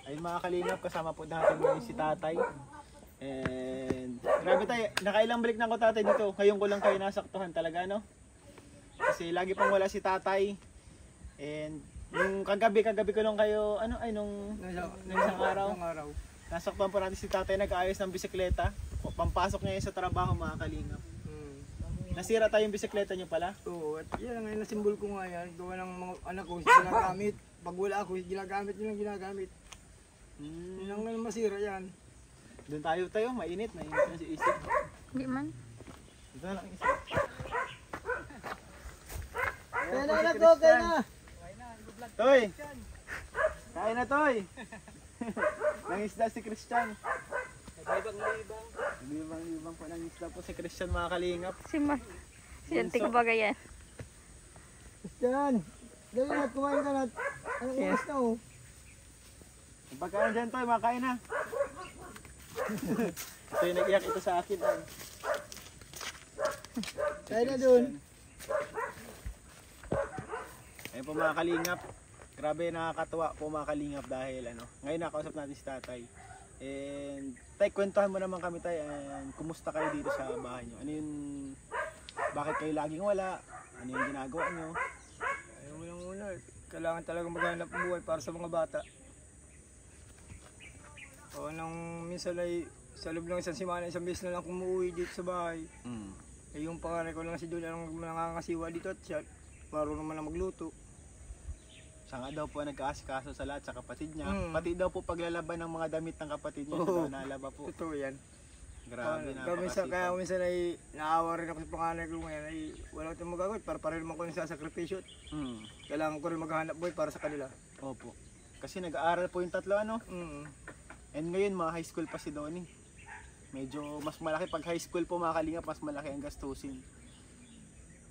Ayun mga kalingap, kasama po natin ngayon si tatay. And grabe tayo, nakailang balik na ko tatay dito. Ngayon ko lang kayo nasaktuhan talaga, no? Kasi lagi pang wala si tatay. And yung kagabi ko lang kayo, nung isang araw. Nasaktuhan po natin si tatay, nag-aayos ng bisikleta. Pampasok niya sa trabaho mga kalingap. Nasira tayo yung bisikleta niyo pala? Oo, at yan ang nasimbol ko nga yan. Gawa ng mga anak ko, ginagamit. Pag wala ako, ginagamit nyo lang ginagamit. Yun ang masira yan. Doon tayo, mainit na si isip. Hindi man. Dito na lang isip. Kaya na anak ko, kaya na! Toy! Kain na Toy! Nangisda si Christian. Libang po nangisda po si Christian mga kalingap. Si Antik Bagayan. Christian! Dali na, kumain ka na. Anong oras na oh? Pagkain dyan Toy, makain na. Ito yung nag-iyak ito sa akin. Kain na dun. Ayun po mga kalingap. Grabe nakakatuwa po mga kalingap dahil ngayon nakausap natin si tatay. And tay, kwentuhan mo naman kami tay, and kumusta kayo dito sa bahay nyo? Ano yung, bakit kayo laging wala? Ano yung ginagawa nyo? Ayaw mo lang muna, kailangan talaga maghanap ng buhay para sa mga bata. O nang minsan ay sa loob ng isang simana, isang beses na lang kumuwi dito sa bahay. Eh yung pangalan ko lang si Dula ang nangangasiwa dito at siya marunong naman na magluto. Siya nga daw po nag-aasikaso sa lahat sa kapatid niya. Pati daw po paglalaban ng mga damit ng kapatid niya, daw nalaba po. Totoo yan. Grabe, napakasipag. Kaya minsan ay naawa rin ako sa pangalan ko ngayon ay wala akong magagawin para pareho naman ko nagsasakripisyo. Kailangan ko rin maghanap buhay para sa kanila. Opo. Kasi nag-aaral po yung tatlo And ngayon mga high school pa si Donnie. Medyo mas malaki pag high school po mga kalingap, mas malaki ang gastusin.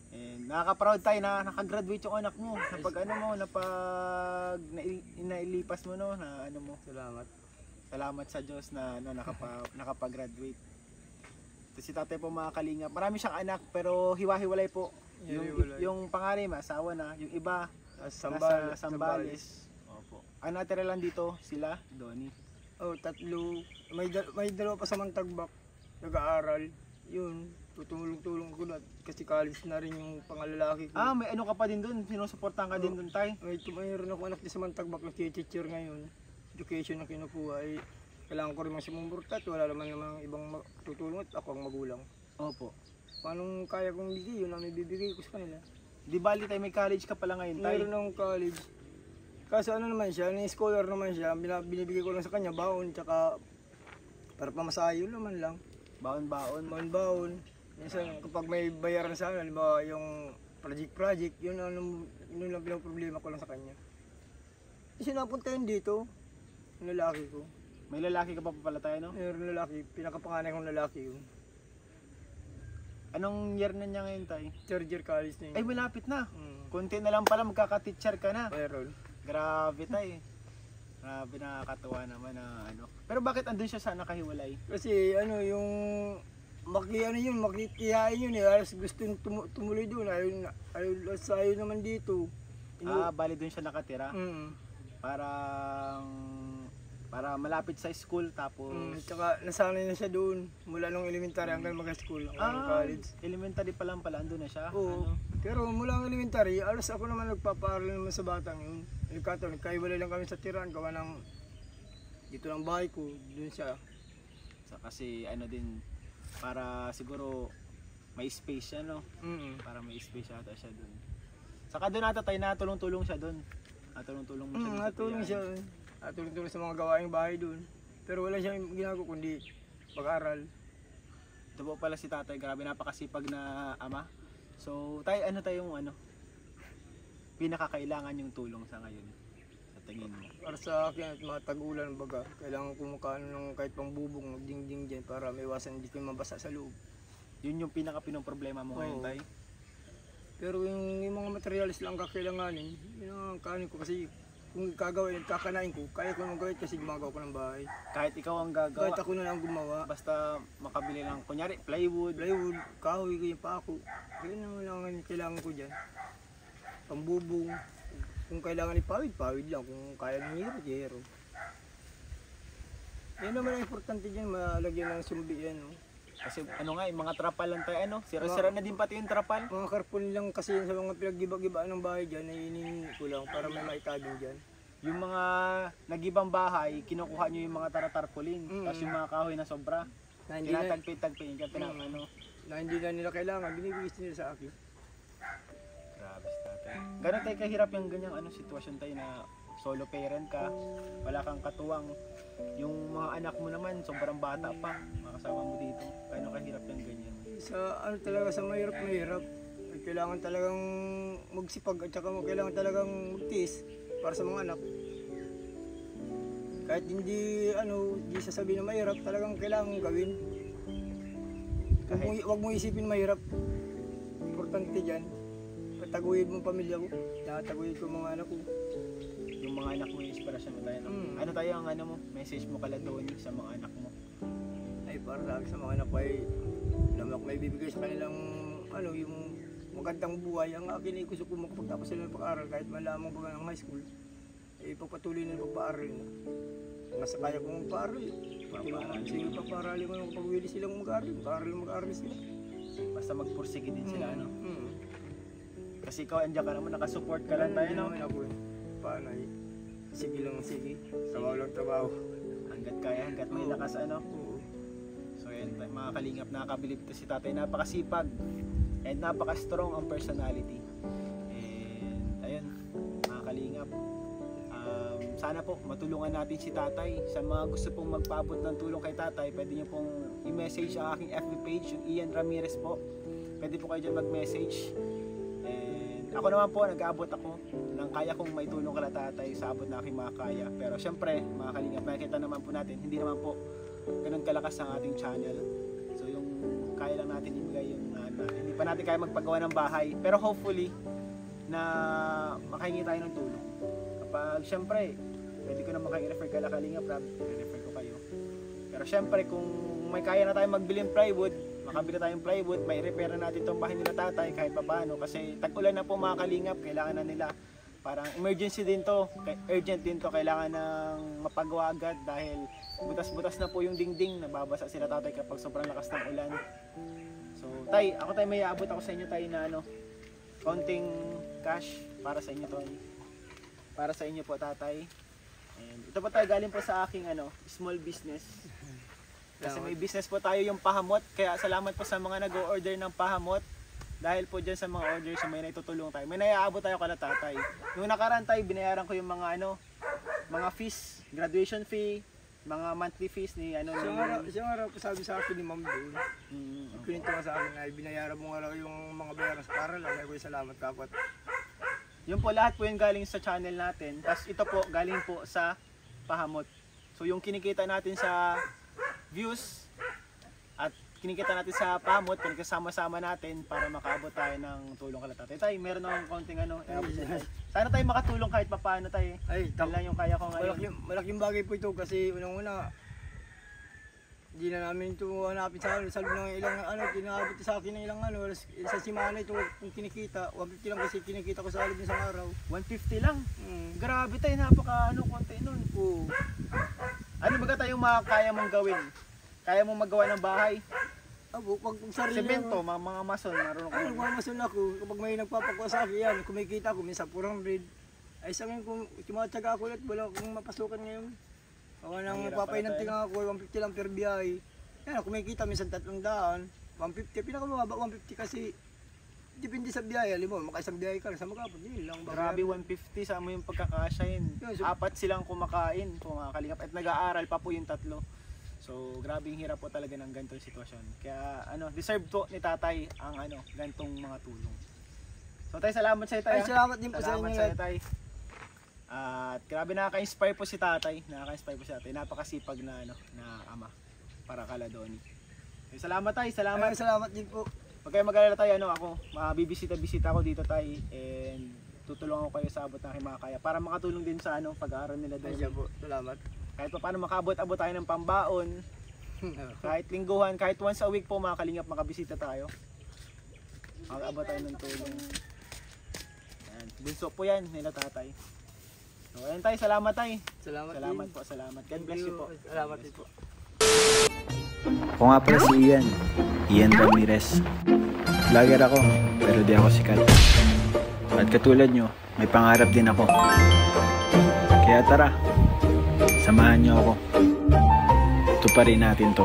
And nakaka-proud tayo na nakagraduate yung anak mo. Napag nailipas mo na mo. Salamat. Salamat sa Diyos na nakapag-graduate. Si tatay po mga kalingap, marami siyang anak pero hiwa-hiwalay po. Yung panganay asawa na, yung iba nasa Sambales. Opo. Ang natira lang dito sila, Donnie. Oh, tatlo. May dalawa pa sa Mantagbak. Nag-aaral. Yun. Tutulong-tulong ko na kasi college na rin yung pangalalaki ko. May ano ka pa din doon? Sinusuportahan ka din doon tay? Mayroon ako anak sa Mantagbak na teacher ngayon. Education na kinukuha ay kailangan ko rin mga sumumurtat. Wala naman ibang tutulong at ako ang magulang. Opo. Paano kaya kong bigay yun ang ibibigay ko sa kanila? Di bali tayo may college ka pala ngayon tay? Mayroon akong college. Kasi naman siya, scholar naman siya, binibigay ko lang sa kanya, baon, tsaka para pamasayo naman lang. Baon-baon? Baon-baon. Minsan kapag may bayaran sa akin, halimbawa yung project, yun lang problema ko lang sa kanya. Kasi napunta yun dito, yung lalaki ko. May lalaki ka pa pala tayo, no? Mayroon lalaki, pinakapanganay kong lalaki yun. Anong year na niya ngayon tayo? Third year college na yun. Ay malapit na. Kunti na lang pala magkaka-teacher ka na. Mayroon. Grabe tayo. Grabe, nakakatuwa naman na Pero bakit andun siya sa nakahiwalay? Kasi yung makitiyain yun eh. Alas gusto tumuloy doon. Ayaw naman dito. Bali doon siya nakatira? Para malapit sa school tapos... Tsaka nasanay na siya doon. Mula nung elementary hanggang mag-high school. College. Elementary pa lang pala andun na siya? Oo. Pero mula ng elementary, alas ako naman nagpapaaral naman sa batang yun. Nagkaiwalay lang kami sa tiran. Gawa ng dito ng bahay ko. Doon siya. Kasi din, para siguro may space siya, no? Para may space siya doon. Saka doon ata tayo natulong-tulong siya doon. Natulong-tulong mo siya. Natulong sa mga gawaing bahay doon. Pero wala siyang ginagawa kundi pag-aral. Ito po pala si tatay, grabe napakasipag na ama. So, tayong pinakakailangan yung tulong sa ngayon sa tingin mo? Para sa akin at mga tag-ulan baga, kailangan kumakaano ng kahit pang bubong, magdingding dyan para may iwasan hindi ko mabasa sa loob. Yun yung pinaka-problema mo ngayon tay? Pero yung mga materialis lang kakailanganin, yun ang kanin ko kasi kung kakanain ko, kaya ko nang gawin kasi gumagawa ko ng bahay. Kahit ikaw ang gagawa? Kahit ako na lang gumawa. Basta makabili lang, kunyari, plywood, kahoy, ganyan pa ako. Yun naman lang ang kailangan ko dyan. Pambubong, kung kailangan ipawid lang. Kung kaya ng hero. Yan naman ang importante dyan, malagyan ng sumbi yan. No? Kasi ano nga, yung mga trapal lang tayo, ano, sira-sira na din pati yung trapal. Mga karpon lang kasi yan sa mga pinaggiba-gibaan ng bahay dyan, ay inihingi ko lang para may maitabing dyan. Yung mga nag-ibang bahay, kinukuha nyo yung mga taratarpulin. Tapos yung mga kahoy na sobra, Na hindi na, tinatagpit-tagpit yung ano. na hindi na nila kailangan, binibigis nila sa akin. Grabe sa tatay. Ganun tayo kahirap yung ganyang ano, sitwasyon tayo na solo parent ka, wala kang katuwang. Yung mga anak mo naman, sobrang bata pa, makasama mo dito. Kaya kahirap yung ganyan. Sa ano talaga, sa mahirap, ay kailangan talagang magsipag at saka kailangan talagang magtiis para sa mga anak. Kahit hindi hindi sasabihin na mahirap, talagang kailangan gawin. Huwag mo isipin mahirap. Importante diyan. Pataguhin mo pamilya ko, tataguhin ko mga anak ko. Yung mga anak mo, yung inspirasyon mo tayo. No? Ano tayo ang ano mo, message mo kala doon sa mga anak mo? Ay para sa mga anak ko ay namak may bibigay sa kanilang yung magandang buhay. Ang akin ay gusto ko makapagtapos sila ng pag-aaral kahit malamang pa ng high school. Ipagpatuloy na yung pag-aaral na. Nasa kaya kong mag-aaral. Sige, pag-aaralin ko nung pag-wili silang mag-aaral sila. Basta magpursige din sila, ano? Kasi ikaw, andiyan ka naman, nakasupport ka lang tayo, no? Ako, paano eh. Sige lang, sige. Trabaho lang trabaho. Hanggat kaya, hanggat may lakas, ano? Oo. So yan, mga kalingap, nakakabilib to si tatay. Napakasipag and napaka-strong ang personality. And ayun, mga kalingap, sana po matulungan natin si tatay. Sa mga gusto pong magpaabot ng tulong kay tatay, pwede nyo pong i-message ang aking FB page, yung Ian Ramirez po. Pwede po kayo dyan mag-message. And ako naman po, nag-aabot ako ng kaya kong may tulong kala tatay sa abot na aking mga kaya. Pero syempre, mga kalingap, nakikita naman po natin, hindi naman po ganun kalakas ang ating channel. So yung kaya lang natin ibigay yung hindi pa natin kaya magpagawa ng bahay. Pero hopefully na makahingi tayo ng tulong. Kapag syempre, pwede ko naman kayo i-refer kala Kalingap, i-refer ko kayo. Pero syempre kung may kaya na tayong magbili ng plywood, makabili tayong plywood, may repair na natin itong bahay nila tatay kahit paano. Kasi tag-ulan na po mga Kalingap, kailangan na nila. Parang emergency din to, urgent din to, kailangan ng mapagawa agad dahil butas-butas na po yung dingding, nababasa sila tatay kapag sobrang lakas ng ulan. So tay, may aabot ako sa inyo tay na konting cash para sa inyo to. Para sa inyo po tatay. And ito po tayo galing po sa aking small business. Kasi may business po tayo yung pahamot, kaya salamat po sa mga nag-o-order ng pahamot. Dahil po dyan sa mga orders, may naitutulong tayo. May naiaabot tayo kala tatay. Nung nakaraan tayo, binayaran ko yung mga mga fees, graduation fee, mga monthly fees ni Siyang araw po sabi sa akin ni Ma'am doon. Pininto ka sa akin na binayaran mo nga yung mga bayaran sa paral. Ay ko salamat dapat. Yun po, lahat po yung galing sa channel natin. Tapos ito po, galing po sa pahamot. So yung kinikita natin sa views at kinikita natin sa pahamot, pinagkasama-sama natin para makaabot tayo ng tulong kala tatay. Tay, meron akong konting sana tayo makatulong kahit papaano tayo. Ay, Yan lang yung kaya ko ngayon. malaking bagay po ito kasi unang-una hindi na namin ito hanapin sa loob ng ilang kinaabot sa akin ng ilang sa simana ito kung kinikita, 150 lang kasi kinikita ko sa loob ng isang araw. 150 lang. Grabe tayo, napaka konti nun. Oo. Ano ba tayong kaya mong gawin? Kaya mong magawa ng bahay? Pag sarili Semento, mga mason, marunong ka. nagmamason ako kapag may nagpapakuha sa akin yan, kumikita ako minsan purang red. Ay sa akin kung tumatsaga ako ulit, wala akong mapasukan ngayon. Ako nang magpapainanting ako, 150 lang per biyahe. Yan, kumikita minsan 300, 150, pinakamababa 150 kasi depende sa biyahe. Alam mo, makaisang biyahe ka sa Magapon, yun lang. Grabe, 150 sa mo yung pagkakasyahin. Apat silang kumakain, kung kalingap, at nag-aaral pa po yung tatlo. So, grabe yung hirap po talaga ng ganitong sitwasyon. Kaya, deserve po ni tatay ang ganitong mga tulong. So, tay, salamat sa iyo, tay. Ay, salamat din po sa Salamat inyo. sa iyo, tay. At grabe, nakaka-inspire po si tatay. Nakaka-inspire po si tatay. Napakasipag na ama para kala Donnie. Okay, salamat tay, salamat. Ay, salamat din po. Pag kayo mag-alala tayo, ako, bibisita-bisita ako dito tay, and tutulungan ko kayo sa abot ng aking mga kaya para makatulong din sa pag-aaral nila doon. Ay, po, salamat. Kahit pa paano makaabot-abot tayo ng pambaon, kahit lingguhan, kahit once a week po mga kalingap, makabisita tayo. Makaabot tayo ng tulong. Yan. Bunso po yan nila tatay. So, ayan tayo, salamat tayo. Salamat Salamat din. po, salamat. God bless you po. Salamat din po. Ako nga pala si Ian Ramirez. Vlogger ako, pero di ako sikat. At katulad nyo, may pangarap din ako. Kaya tara, samahan nyo ako. Tuparin natin to.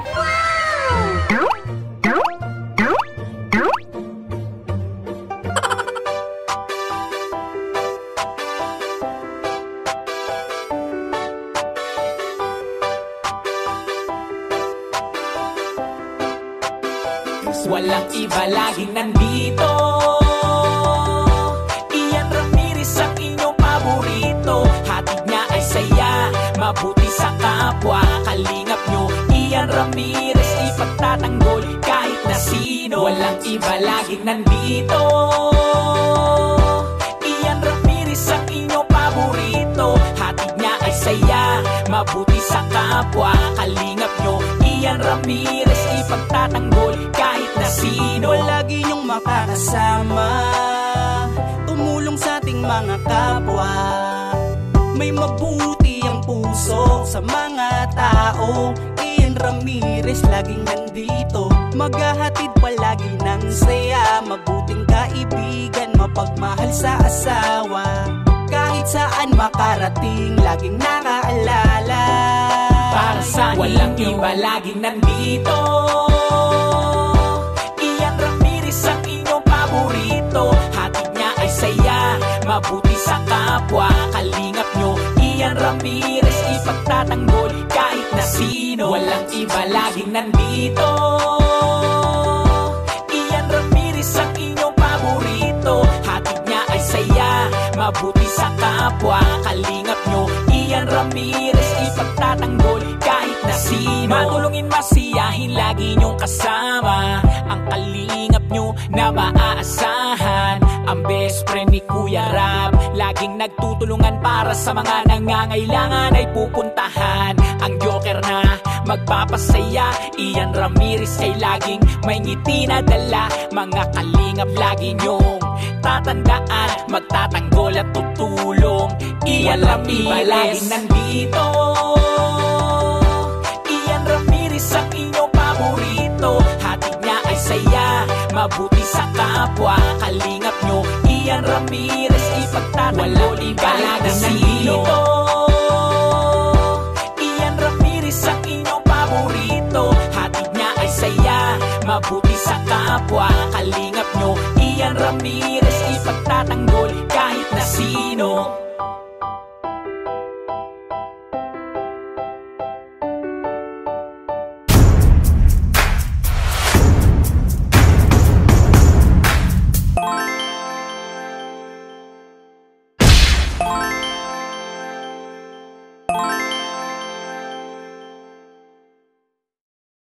Walang iba, laging nandito. Ian Ramirez ang inyong paborito. Hatid niya ay saya, mabuti sa kapwa. Kalingap nyo, Ian Ramirez, ipagtatanggol kahit na sino. Walang iba, laging nandito. Ian Ramirez ang inyong paborito. Hatid niya ay saya, mabuti sa kapwa. Kalingap nyo, Ian Ramirez, ipagtatanggol kahit na sino. Lagi niyong makakasama, tumulong sa ating mga kapwa. May mabuti ang puso sa mga tao. Ian Ramirez laging nandito, maghahatid palagi ng saya. Mabuting kaibigan, mapagmahal sa asawa. Kahit saan makarating, laging nakaalala. Para sa walang iba, laging nandito. Ian Ramirez ang inyong paborito. Hatid niya ay saya, mabuti sa kapwa. Kalingap nyo, Ian Ramirez, ipagtatanggol kahit na sino. Walang iba, laging nandito. Ian Ramirez ang inyong paborito. Hatid niya ay saya, mabuti sa kapwa. Kalingap nyo, Ian Ramirez, ipagtatanggol kahit na sino. Matulungin, masiyahin, lagi nyong kasama. Ang kalingap nyo na maaasahan. Ang best friend ni Kuya Rab, laging nagtutulungan para sa mga nangangailangan ay pupuntahan. Ang joker na magpapasaya, Ian Ramirez ay laging may ngiti na dala. Mga kalingap, lagi nyong tatandaan, magtatanggol at tutulong. Ian Ramirez, laging nandito. Ian Ramirez ang inyong paborito. Hatid niya ay saya, mabuti sa kapwa. Kalingap nyo, Ian Ramirez, ipagtatanggol kahit na sino. Ian Ramirez ang inyong paborito. Hatid niya ay saya, mabuti sa kapwa. Kalingap nyo, Ian Ramirez, ipagtatanggol kahit na sino.